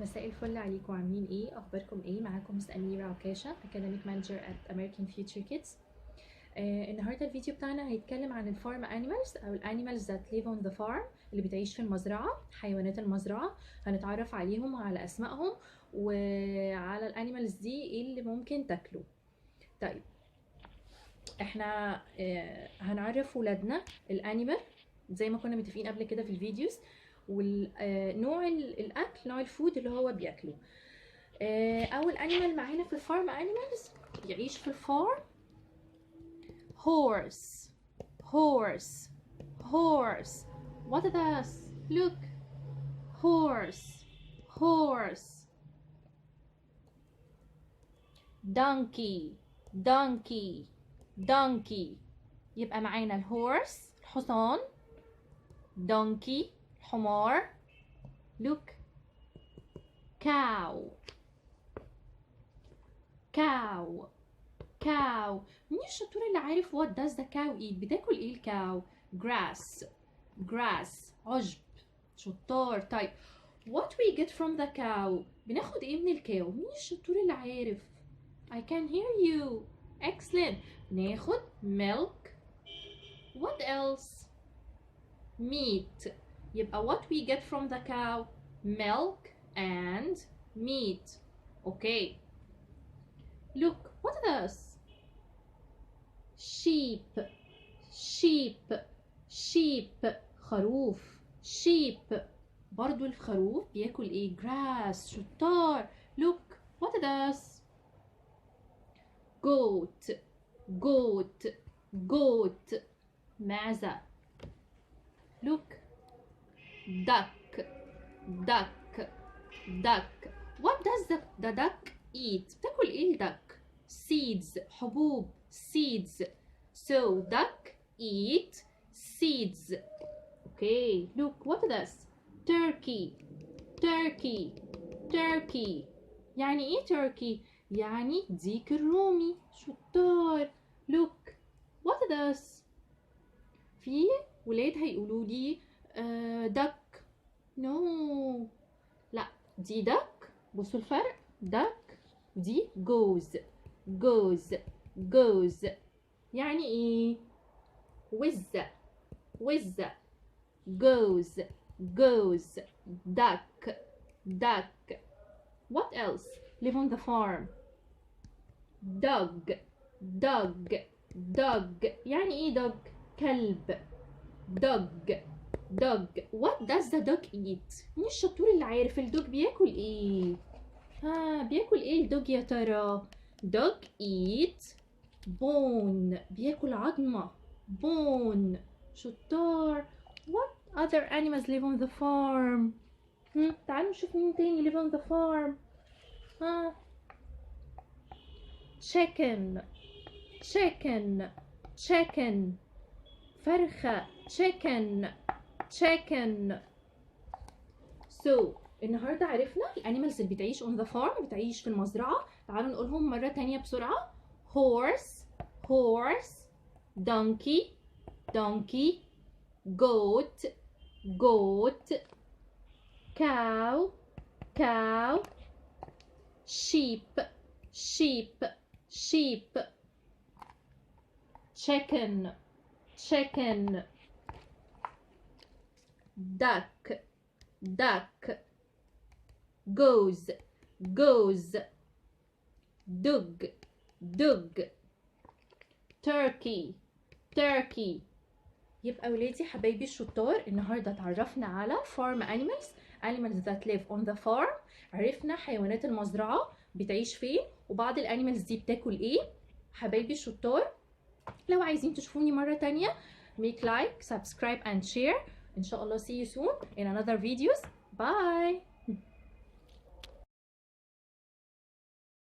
مساء الفل عليكم، عاملين ايه؟ اخباركم ايه؟ معاكم مس أميرة عكاشة Academic Manager at American Future Kids. النهارده الفيديو بتاعنا هيتكلم عن الفارم انيمالز او الانيمالز that live on the farm، اللي بتعيش في المزرعة، حيوانات المزرعة. هنتعرف عليهم وعلى اسمائهم وعلى الانيمالز دي ايه اللي ممكن تاكله. طيب احنا هنعرف ولادنا الانيمال زي ما كنا متفقين قبل كده في الفيديوز، ونوع الاكل، نوع الفود اللي هو بياكله. اول انيمال معانا في الفارم انيمالز يعيش في الفارم horse. horse horse what is this? look, horse horse. donkey donkey donkey. يبقى معانا الهورس الحصان، donkey الحمار. look, cow cow cow. مين الشطور اللي عارف what does the cow eat؟ بتاكل ايه الكاو؟ grass grass عشب. شطار. طيب what we get from the cow؟ بناخد ايه من الكاو؟ مين الشطور اللي عارف؟ I can hear you. excellent. ناخد milk. what else؟ meat. يبقى what we get from the cow؟ milk and meat. okay. look, what is this? sheep sheep sheep. خروف sheep. برضو الخروف بياكل ايه؟ grass. شطار. look, what is this? goat goat goat. معزة. look, duck duck duck. what does the duck eat؟ بتاكل ايه الدك؟ seeds حبوب seeds. so duck eat seeds. okay. look, what is this? turkey turkey turkey. يعني ايه turkey؟ يعني ديك الرومي. شطار. look, what is this؟ في ولاد هيقولوا لي duck. no لا، دي duck. بصوا الفرق، duck ودي goose goose goose. يعني ايه؟ وزة وزة. goose goose duck duck. what else live on the farm؟ dog dog dog. يعني ايه dog؟ كلب. dog dog. what does the dog eat؟ مين الشطور اللي عارف الدوج بياكل ايه؟ بياكل ايه الدوج يا ترى؟ dog eat bone. بياكل عظمة. bone. شطار. what other animals live on the farm؟ تعالوا نشوف مين تاني live on the farm. chicken chicken chicken. فرخة chicken chicken. so النهارده عرفنا الانيمالز اللي بتعيش on the farm، بتعيش في المزرعة. تعالوا نقولهم مرة تانية بسرعة. horse horse donkey donkey goat goat cow cow sheep sheep sheep chicken chicken duck duck goose goose dog dog turkey turkey. يبقى ولادي حبايبي الشطار، النهارده اتعرفنا على farm animals that live on the farm. عرفنا حيوانات المزرعة بتعيش فين وبعض الانيمالز دي بتاكل ايه. حبايبي الشطار، لو عايزين تشوفوني مرة تانية make like, subscribe and share. ان شاء الله see you soon in another videos. bye.